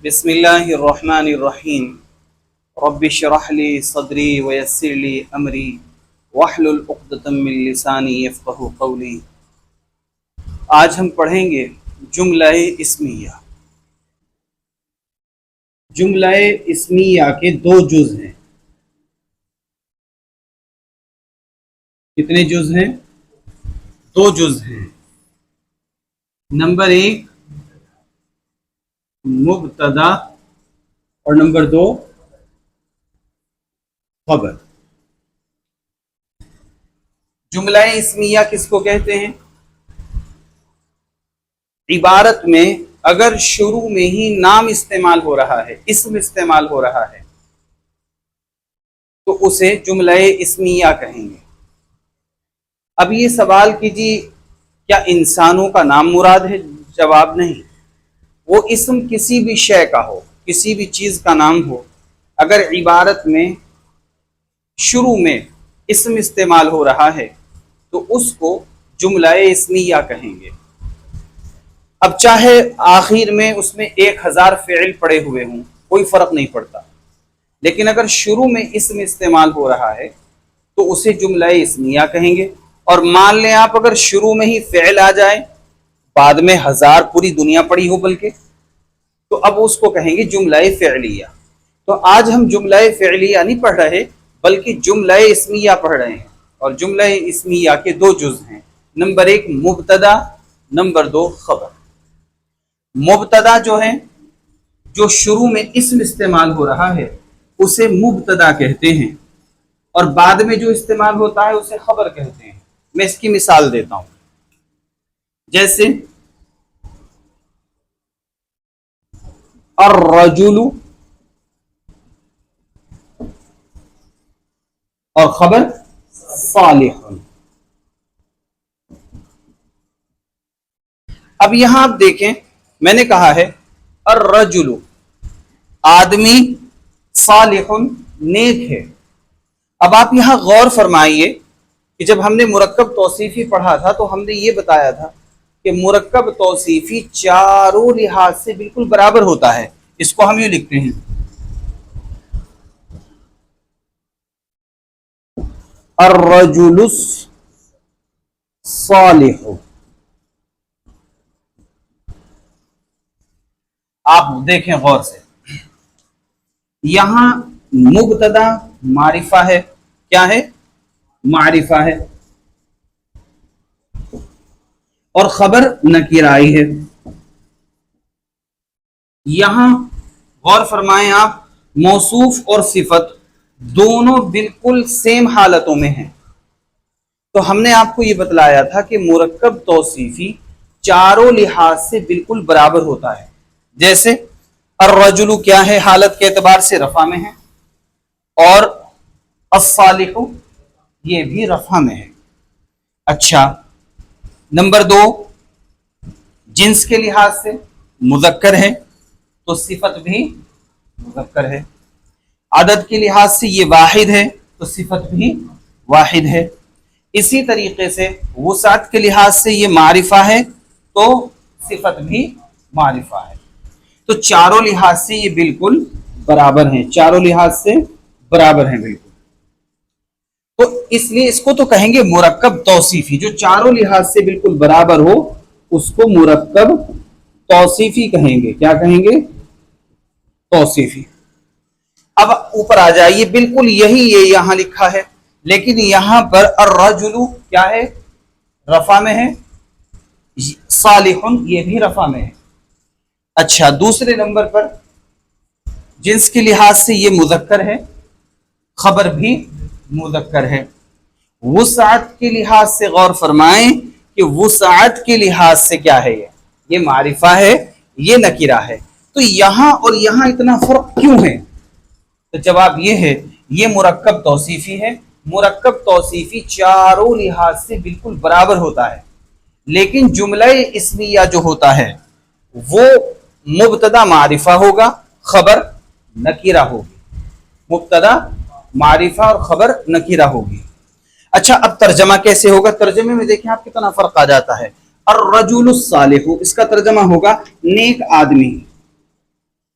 بسم اللہ الرحمن الرحیم رب اشرح لی صدری ویسر لی امری واحلل عقدۃ من لسانی یفقہوا قولی۔ آج ہم پڑھیں گے جملہ اسمیہ۔ جملہ اسمیہ کے دو جز ہیں۔ کتنے جز ہیں؟ دو جز ہیں۔ نمبر ایک مبتدا اور نمبر دو خبر۔ جملہ اسمیہ کس کو کہتے ہیں؟ عبارت میں اگر شروع میں ہی نام استعمال ہو رہا ہے، اسم استعمال ہو رہا ہے، تو اسے جملہ اسمیہ کہیں گے۔ اب یہ سوال کیجیے، کیا انسانوں کا نام مراد ہے؟ جواب نہیں۔ وہ اسم کسی بھی شے کا ہو، کسی بھی چیز کا نام ہو، اگر عبارت میں شروع میں اسم استعمال ہو رہا ہے تو اس کو جملہ اسمیہ کہیں گے۔ اب چاہے آخر میں اس میں 1000 فعل پڑے ہوئے ہوں، کوئی فرق نہیں پڑتا، لیکن اگر شروع میں اسم استعمال ہو رہا ہے تو اسے جملہ اسمیہ کہیں گے۔ اور مان لیں آپ اگر شروع میں ہی فعل آ جائے، بعد میں 1000 پوری دنیا پڑی ہو بلکہ، تو اب اس کو کہیں گے جملہ فعلیہ۔ تو آج ہم جملہ فعلیہ نہیں پڑھ رہے بلکہ جملہ اسمیہ پڑھ رہے ہیں، اور جملہ اسمیہ کے دو جز ہیں۔ نمبر ایک مبتدا، نمبر دو خبر۔ مبتدا جو ہے، جو شروع میں اسم استعمال ہو رہا ہے، اسے مبتدا کہتے ہیں، اور بعد میں جو استعمال ہوتا ہے اسے خبر کہتے ہیں۔ میں اس کی مثال دیتا ہوں، جیسے الرجل اور خبر صالح۔ اب یہاں آپ دیکھیں، میں نے کہا ہے الرجل آدمی، صالح نیک ہے۔ اب آپ یہاں غور فرمائیے کہ جب ہم نے مرکب توصیفی پڑھا تھا تو ہم نے یہ بتایا تھا کہ مرکب توصیفی چاروں لحاظ سے بالکل برابر ہوتا ہے۔ اس کو ہم یوں لکھتے ہیں الرجل الصالح۔ آپ دیکھیں غور سے، یہاں مبتدا معرفہ ہے۔ کیا ہے؟ معرفہ ہے، اور خبر نکرائی ہے۔ یہاں غور فرمائیں آپ، موصوف اور صفت دونوں بالکل سیم حالتوں میں ہیں۔ تو ہم نے آپ کو یہ بتلایا تھا کہ مرکب توصیفی چاروں لحاظ سے بالکل برابر ہوتا ہے۔ جیسے الرجل کیا ہے؟ حالت کے اعتبار سے رفع میں ہے، اور الصالح یہ بھی رفع میں ہے۔ اچھا، نمبر دو جنس کے لحاظ سے مذکر ہے تو صفت بھی مذکر ہے، عدد کے لحاظ سے یہ واحد ہے تو صفت بھی واحد ہے۔ اسی طریقے سے وسعت کے لحاظ سے یہ معرفہ ہے تو صفت بھی معرفہ ہے۔ تو چاروں لحاظ سے یہ بالکل برابر ہیں، چاروں لحاظ سے برابر ہیں بالکل۔ تو اس لیے اس کو تو کہیں گے مرکب توصیفی، جو چاروں لحاظ سے بالکل برابر ہو اس کو مرکب توصیفی کہیں گے۔ کیا کہیں گے؟ توصیفی۔ اب اوپر آ جائیے، بالکل یہی یہ یہاں لکھا ہے، لیکن یہاں پر الرجل کیا ہے؟ رفع میں ہے، صالح یہ بھی رفع میں ہے۔ اچھا، دوسرے نمبر پر جنس کے لحاظ سے یہ مذکر ہے، خبر بھی مذکر ہے۔ وسعت کے لحاظ سے غور فرمائیں کہ وسعت کے لحاظ سے کیا ہے؟ یہ معرفہ ہے، یہ نکرہ ہے۔ تو یہاں اور یہاں اتنا فرق کیوں ہے؟ تو جواب یہ ہے، یہ مرکب توصیفی ہے۔ مرکب توصیفی چاروں لحاظ سے بالکل برابر ہوتا ہے، لیکن جملہ اسمیہ جو ہوتا ہے وہ مبتدا معرفہ ہوگا، خبر نکرہ ہوگی۔ مبتدا معرفہ اور خبر نکرہ ہوگی۔ اچھا، اب ترجمہ کیسے ہوگا؟ ترجمے میں دیکھیں آپ کتنا فرق آ جاتا ہے۔ الرجل الصالح، اس کا ترجمہ ہوگا نیک آدمی۔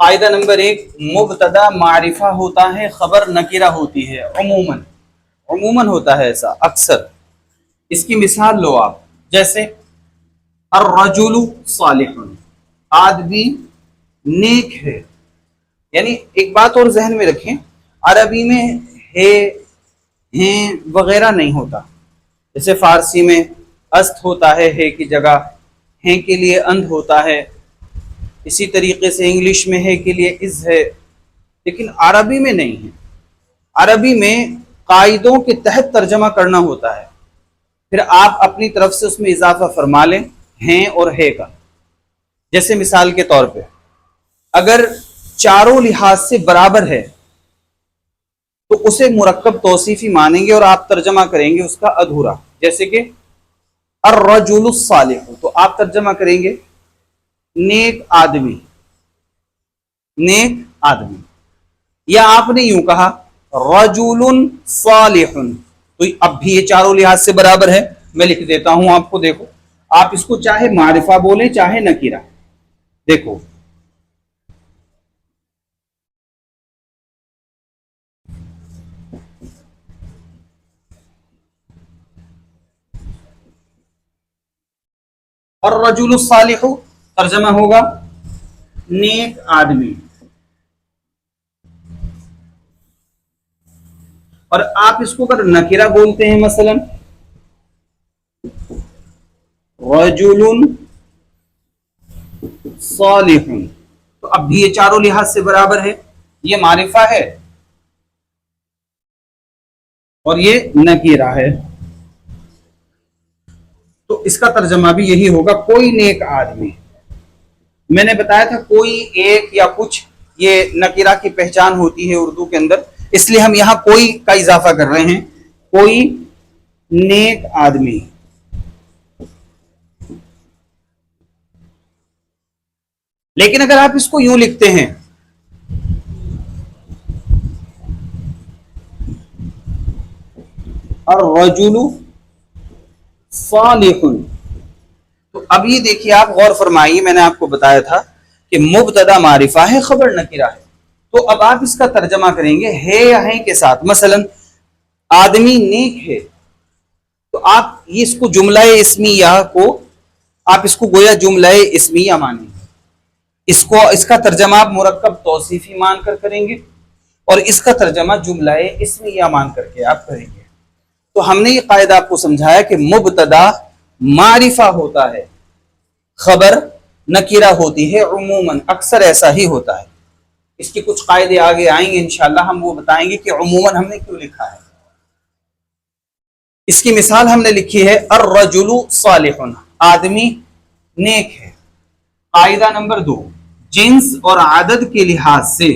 قاعدہ نمبر 1، مبتدا معرفہ ہوتا ہے، خبر نکرہ ہوتی ہے، عموماً عموماً ہوتا ہے ایسا اکثر۔ اس کی مثال لو آپ، جیسے الرجل صالح، آدمی نیک ہے۔ یعنی ایک بات اور ذہن میں رکھیں، عربی میں ہے، ہیں وغیرہ نہیں ہوتا۔ جیسے فارسی میں است ہوتا ہے کی جگہ، ہیں کے لیے اند ہوتا ہے، اسی طریقے سے انگلش میں ہے کے لیے از ہے، لیکن عربی میں نہیں ہے۔ عربی میں قاعدوں کے تحت ترجمہ کرنا ہوتا ہے، پھر آپ اپنی طرف سے اس میں اضافہ فرما لیں ہیں اور ہے کا۔ جیسے مثال کے طور پہ اگر چاروں لحاظ سے برابر ہے تو اسے مرکب توصیفی مانیں گے اور آپ ترجمہ کریں گے اس کا ادھورا۔ جیسے کہ الرجل الصالح، تو آپ ترجمہ کریں گے نیک آدمی، نیک آدمی۔ یا آپ نے یوں کہا رجل صالح، تو اب بھی یہ چاروں لحاظ سے برابر ہے۔ میں لکھ دیتا ہوں آپ کو، دیکھو آپ اس کو چاہے معرفہ بولیں چاہے نکیرہ۔ دیکھو الرجل الصالح ترجمہ ہوگا نیک آدمی، اور آپ اس کو اگر نکرہ بولتے ہیں، مثلا رجل صالح، تو اب بھی یہ چاروں لحاظ سے برابر ہے، یہ معرفہ ہے اور یہ نکرہ ہے، تو اس کا ترجمہ بھی یہی ہوگا کوئی نیک آدمی۔ میں نے بتایا تھا کوئی، ایک یا کچھ، یہ نکرہ کی پہچان ہوتی ہے اردو کے اندر، اس لیے ہم یہاں کوئی کا اضافہ کر رہے ہیں، کوئی نیک آدمی۔ لیکن اگر آپ اس کو یوں لکھتے ہیں الرجل صالح، تو اب یہ دیکھیے آپ غور فرمائیے، میں نے آپ کو بتایا تھا کہ مبتدا معرفہ ہے، خبر نکرہ ہے، تو اب آپ اس کا ترجمہ کریں گے ہے یا ہیں کے ساتھ۔ مثلا آدمی نیک ہے، تو آپ یہ اس کو جملہ اسمیہ کو، آپ اس کو گویا جملہ اسمیہ مانیں گے، اس کا ترجمہ آپ مرکب توصیفی مان کر کریں گے، اور اس کا ترجمہ جملہ اسمیہ مان کر کے آپ کریں گے۔ تو ہم نے یہ قاعدہ آپ کو سمجھایا کہ مبتدا معرفہ ہوتا ہے، خبر نکرہ ہوتی ہے، عموماً اکثر ایسا ہی ہوتا ہے۔ اس کی کچھ قاعدے آگے آئیں گے انشاءاللہ، ہم وہ بتائیں گے کہ عموماً ہم نے کیوں لکھا ہے۔ اس کی مثال ہم نے لکھی ہے الرجل صالح، آدمی نیک ہے۔ قاعدہ نمبر 2، جنس اور عدد کے لحاظ سے،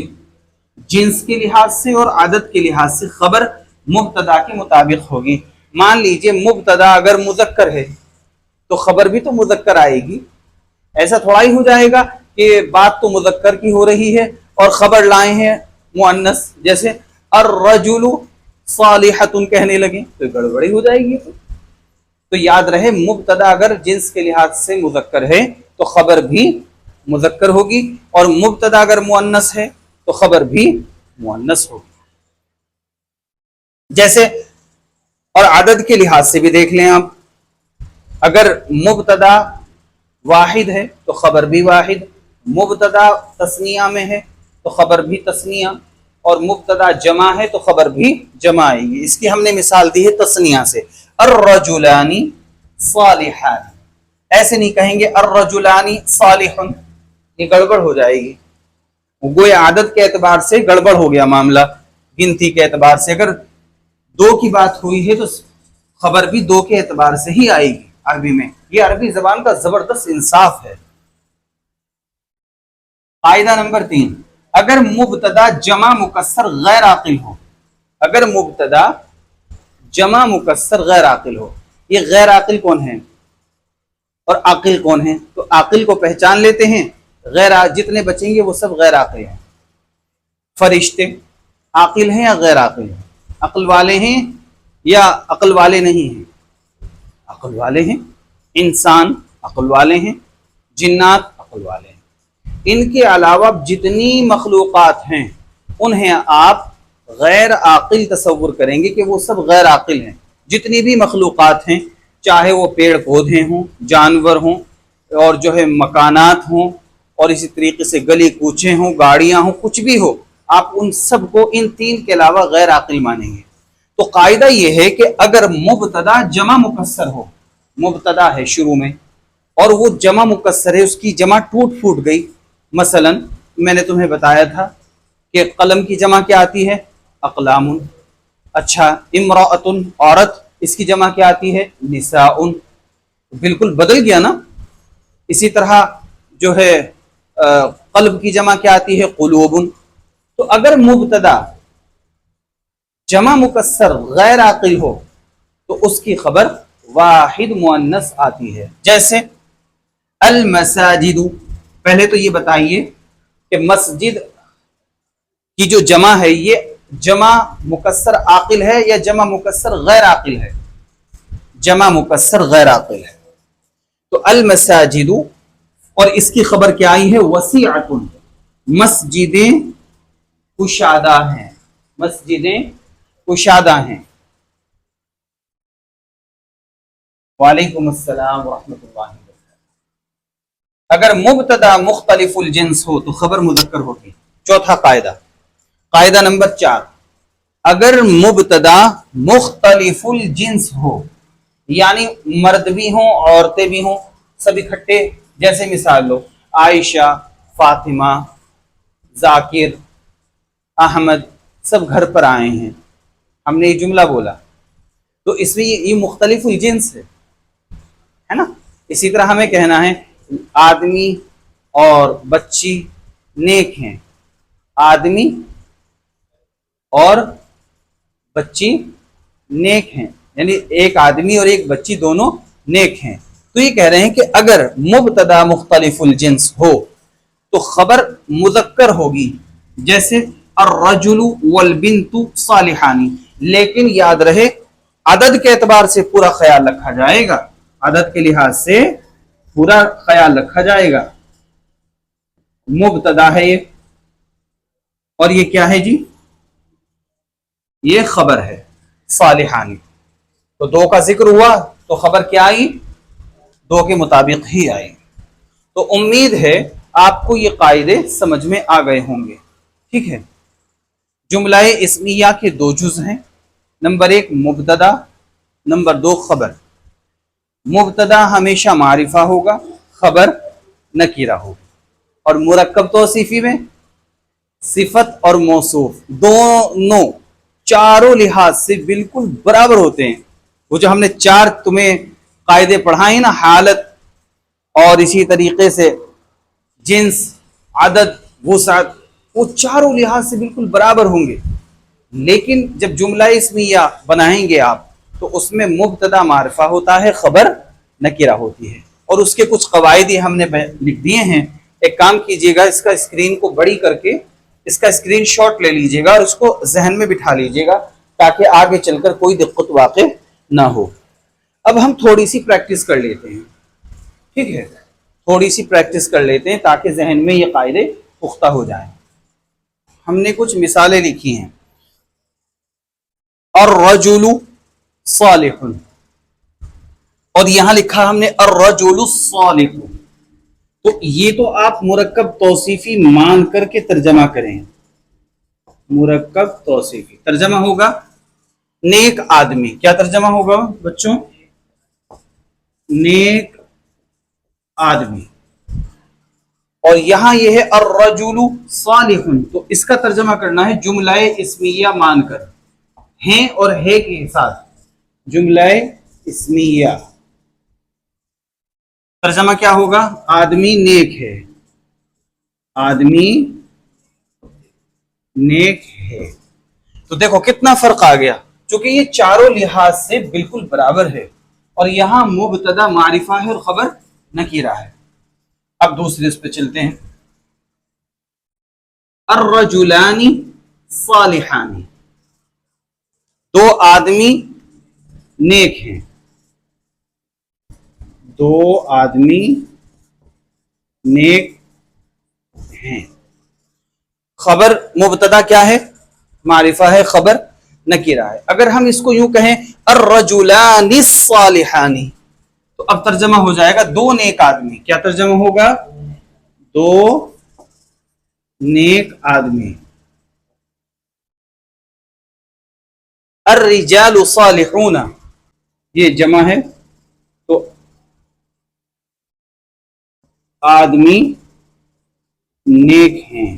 جنس کے لحاظ سے اور عدد کے لحاظ سے خبر مبتدا کے مطابق ہوگی۔ مان لیجئے مبتدا اگر مذکر ہے تو خبر بھی تو مذکر آئے گی، ایسا تھوڑا ہی ہو جائے گا کہ بات تو مذکر کی ہو رہی ہے اور خبر لائے ہیں مؤنث، جیسے الرجل صالحۃ کہنے لگے تو گڑبڑی ہو جائے گی۔ تو یاد رہے مبتدا اگر جنس کے لحاظ سے مذکر ہے تو خبر بھی مذکر ہوگی، اور مبتدا اگر مؤنث ہے تو خبر بھی مؤنث ہوگی۔ جیسے اور عدد کے لحاظ سے بھی دیکھ لیں آپ، اگر مبتدا واحد ہے تو خبر بھی واحد، مبتدا تثنیہ میں ہے تو خبر بھی تثنیہ، اور مبتدا جمع ہے تو خبر بھی جمع آئے گی۔ اس کی ہم نے مثال دی ہے تثنیہ سے، الرجلان صالحان، ایسے نہیں کہیں گے الرجلان صالح، یہ گڑبڑ ہو جائے گی، گویا عدد کے اعتبار سے گڑبڑ ہو گیا معاملہ، گنتی کے اعتبار سے اگر 2 کی بات ہوئی ہے تو خبر بھی 2 کے اعتبار سے ہی آئے گی عربی میں۔ یہ عربی زبان کا زبردست انصاف ہے۔ قاعدہ نمبر 3، اگر مبتدا جمع مکسر غیر عاقل ہو، اگر مبتدا جمع مکسر غیر عاقل ہو، یہ غیر عاقل کون ہے اور عاقل کون ہے؟ تو عاقل کو پہچان لیتے ہیں، غیر جتنے بچیں گے وہ سب غیر عاقل ہیں۔ فرشتے عاقل ہیں یا غیر عاقل ہیں؟ عقل والے ہیں یا عقل والے نہیں ہیں؟ عقل والے ہیں۔ انسان عقل والے ہیں، جنات عقل والے ہیں۔ ان کے علاوہ جتنی مخلوقات ہیں انہیں آپ غیر عاقل تصور کریں گے کہ وہ سب غیر عاقل ہیں. جتنی بھی مخلوقات ہیں، چاہے وہ پیڑ پودے ہوں، جانور ہوں، اور جو ہے مکانات ہوں، اور اسی طریقے سے گلی کوچے ہوں، گاڑیاں ہوں، کچھ بھی ہو، آپ ان سب کو ان تین کے علاوہ غیر عاقل مانیں گے. تو قاعدہ یہ ہے کہ اگر مبتدا جمع مکسر ہو، مبتدا ہے شروع میں اور وہ جمع مکسر ہے، اس کی جمع ٹوٹ پھوٹ گئی. مثلا میں نے تمہیں بتایا تھا کہ قلم کی جمع کیا آتی ہے؟ اقلام. اچھا، امراۃ عورت، اس کی جمع کیا آتی ہے؟ نساء. بالکل بدل گیا نا. اسی طرح جو ہے قلب کی جمع کیا آتی ہے؟ قلوب. تو اگر مبتدا جمع مکسر غیر عاقل ہو تو اس کی خبر واحد مؤنث آتی ہے. جیسے المساجد. پہلے تو یہ بتائیے کہ مسجد کی جو جمع ہے یہ جمع مکسر عاقل ہے یا جمع مکسر غیر عاقل ہے؟ جمع مکسر غیر عاقل ہے. تو المساجد، اور اس کی خبر کیا آئی ہے؟ وسیعۃ. مسجدیں کشادہ ہیں، مسجدیں کشادہ ہیں. وعلیکم السلام ورحمۃ اللہ وبرکاتہ. اگر مبتدا مختلف الجنس ہو تو خبر مذکر ہوگی. چوتھا قاعدہ، قاعدہ نمبر 4، اگر مبتدا مختلف الجنس ہو، یعنی مرد بھی ہوں عورتیں بھی ہوں سب اکٹھے، جیسے مثال لو عائشہ، فاطمہ، ذاکر، احمد سب گھر پر آئے ہیں، ہم نے یہ جملہ بولا، تو اس میں یہ مختلف الجنس ہے نا. اسی طرح ہمیں کہنا ہے آدمی اور بچی نیک ہیں، آدمی اور بچی نیک ہیں، یعنی ایک آدمی اور ایک بچی دونوں نیک ہیں. تو یہ کہہ رہے ہیں کہ اگر مبتدا مختلف الجنس ہو تو خبر مذکر ہوگی، جیسے الرجل والبنت صالحان. لیکن یاد رہے عدد کے اعتبار سے پورا خیال رکھا جائے گا، عدد کے لحاظ سے پورا خیال رکھا جائے گا. مبتدا ہے یہ، اور یہ کیا ہے جی؟ یہ خبر ہے صالحان. تو دو کا ذکر ہوا تو خبر کیا آئی؟ دو کے مطابق ہی آئی. تو امید ہے آپ کو یہ قاعدے سمجھ میں آ گئے ہوں گے. ٹھیک ہے. جملہ اسمیہ کے دو جز ہیں، نمبر 1 مبتدا، نمبر 2 خبر. مبتدا ہمیشہ معرفہ ہوگا، خبر نکیرہ ہوگی. اور مرکب توصیفی میں صفت اور موصوف دونوں چاروں لحاظ سے بالکل برابر ہوتے ہیں. وہ جو ہم نے 4 تمہیں قاعدے پڑھائے نا، حالت اور اسی طریقے سے جنس، عدد، وسعت، وہ چاروں لحاظ سے بالکل برابر ہوں گے. لیکن جب جملہ اسمیہ بنائیں گے آپ تو اس میں مبتدا معرفہ ہوتا ہے، خبر نکرہ ہوتی ہے. اور اس کے کچھ قواعد ہم نے لکھ دیے ہیں. ایک کام کیجئے گا، اس کا اسکرین کو بڑی کر کے اس کا اسکرین شاٹ لے لیجئے گا اور اس کو ذہن میں بٹھا لیجئے گا تاکہ آگے چل کر کوئی دقت واقع نہ ہو. اب ہم تھوڑی سی پریکٹس کر لیتے ہیں. ٹھیک ہے، تھوڑی سی پریکٹس کر لیتے ہیں تاکہ ذہن میں یہ قاعدے پختہ ہو جائیں. ہم نے کچھ مثالیں لکھی ہیں. الرجل صالح، اور یہاں لکھا ہم نے الرجل الصالح. تو یہ تو آپ مرکب توصیفی مان کر کے ترجمہ کریں. مرکب توصیفی ترجمہ ہوگا نیک آدمی. کیا ترجمہ ہوگا بچوں؟ نیک آدمی. اور یہاں یہ ہے الرجل صالح، تو اس کا ترجمہ کرنا ہے جملہ اسمیہ مان کر، ہیں اور ہے کے ساتھ. جملہ اسمیہ ترجمہ کیا ہوگا؟ آدمی نیک ہے، آدمی نیک ہے. تو دیکھو کتنا فرق آ گیا، چونکہ یہ چاروں لحاظ سے بالکل برابر ہے. اور یہاں مبتدا معرفہ ہے اور خبر نکیرہ ہے. اب دوسرے اس پہ چلتے ہیں. الرجلان صالحان، دو آدمی نیک ہیں. دو آدمی نیک ہیں. خبر مبتدا کیا ہے؟ معرفہ ہے. خبر نکیرہ ہے. اگر ہم اس کو یوں کہیں الرجلان الصالحان تو اب ترجمہ ہو جائے گا دو نیک آدمی. کیا ترجمہ ہوگا؟ دو نیک آدمی. الرجال صالحون یہ جمع ہے تو آدمی نیک ہیں.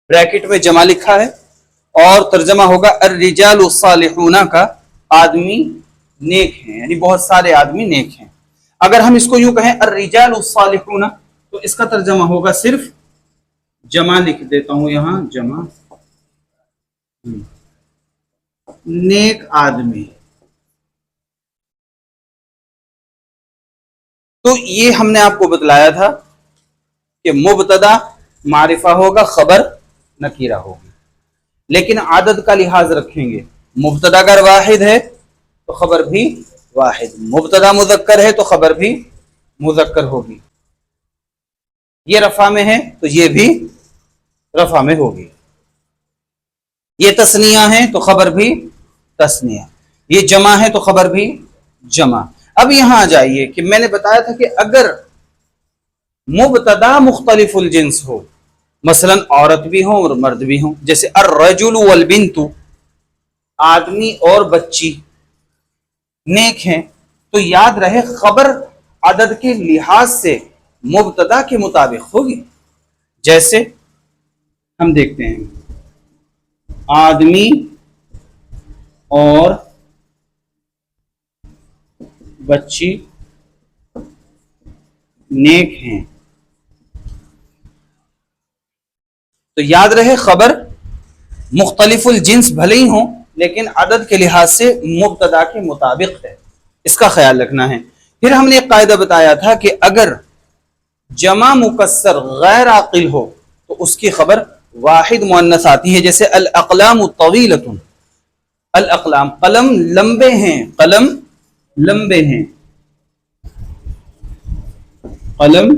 بریکٹ میں جمع لکھا ہے اور ترجمہ ہوگا الرجال الصالحون کا آدمی نیک ہیں، یعنی بہت سارے آدمی نیک ہیں. اگر ہم اس کو یوں کہیں الرجال الصالحون تو اس کا ترجمہ ہوگا صرف جمع. لکھ دیتا ہوں یہاں جمع نیک آدمی. تو یہ ہم نے آپ کو بتلایا تھا کہ مبتدا معرفہ ہوگا، خبر نکیرہ ہوگی، لیکن عدد کا لحاظ رکھیں گے. مبتدا اگر واحد ہے تو خبر بھی واحد، مبتدا مذکر ہے تو خبر بھی مذکر ہوگی. یہ رفع میں ہے تو یہ بھی رفع میں ہوگی. یہ تثنیہ ہے تو خبر بھی تثنیہ. یہ جمع ہے تو خبر بھی جمع. اب یہاں آ جائیے کہ میں نے بتایا تھا کہ اگر مبتدا مختلف الجنس ہو، مثلا عورت بھی ہوں اور مرد بھی ہوں، جیسے الرجل والبنت آدمی اور بچی نیک ہیں، تو یاد رہے خبر عدد کے لحاظ سے مبتدا کے مطابق ہوگی. جیسے ہم دیکھتے ہیں آدمی اور بچی نیک ہیں، تو یاد رہے خبر مختلف الجنس بھلے ہی ہوں لیکن عدد کے لحاظ سے مبتدا کے مطابق ہے. اس کا خیال رکھنا ہے. پھر ہم نے ایک قاعدہ بتایا تھا کہ اگر جمع مکسر غیر عاقل ہو تو اس کی خبر واحد مؤنث آتی ہے. جیسے الاقلام طویلۃ، الاقلام قلم لمبے ہیں، قلم لمبے ہیں، قلم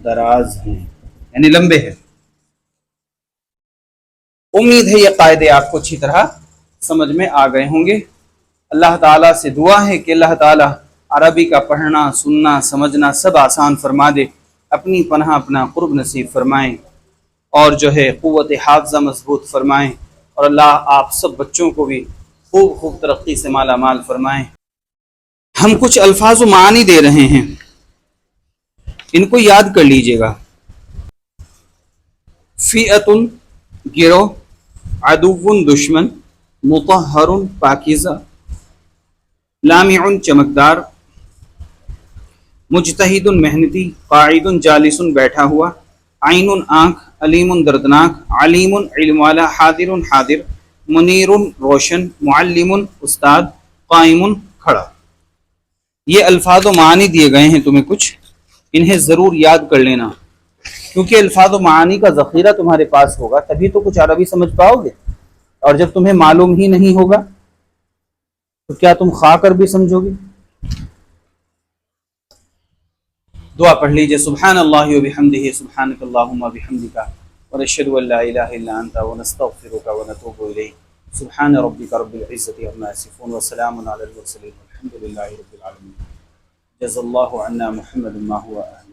دراز ہیں، یعنی لمبے ہیں. امید ہے یہ قاعدے آپ کو اچھی طرح سمجھ میں آ گئے ہوں گے. اللہ تعالیٰ سے دعا ہے کہ اللہ تعالیٰ عربی کا پڑھنا سننا سمجھنا سب آسان فرما دے، اپنی پناہ اپنا قرب نصیب فرمائیں اور جو ہے قوت حافظہ مضبوط فرمائیں، اور اللہ آپ سب بچوں کو بھی خوب خوب ترقی سے مالا مال فرمائیں. ہم کچھ الفاظ و معانی دے رہے ہیں، ان کو یاد کر لیجئے گا. فئۃ گروہ، عدو دشمن، مطہر پاکیزہ، لامع چمکدار، مجتہد محنتی، قاعد جالس بیٹھا ہوا، عین آنکھ، علیم دردناک، علیم علم والا، حاضر حاضر، منیر روشن، معلم استاد، قائم کھڑا. یہ الفاظ و معانی دیے گئے ہیں تمہیں کچھ، انہیں ضرور یاد کر لینا، کیونکہ الفاظ و معانی کا ذخیرہ تمہارے پاس ہوگا تبھی تو کچھ عربی سمجھ پاؤ گے. اور جب تمہیں معلوم ہی نہیں ہوگا تو کیا تم خواہ کر بھی سمجھو گے؟ دعا پڑھ لیجئے. سبحان اللہ وبحمدہ، سبحانک اللہم وبحمدک، ونشہد ان لا الہ الا انت، ونستغفرک ونتوب الیک. سبحان ربک رب العزۃ عما یصفون، وسلام علی المرسلین، والحمد للہ رب العالمین. جزا اللہ عنا محمد ما هو اہل.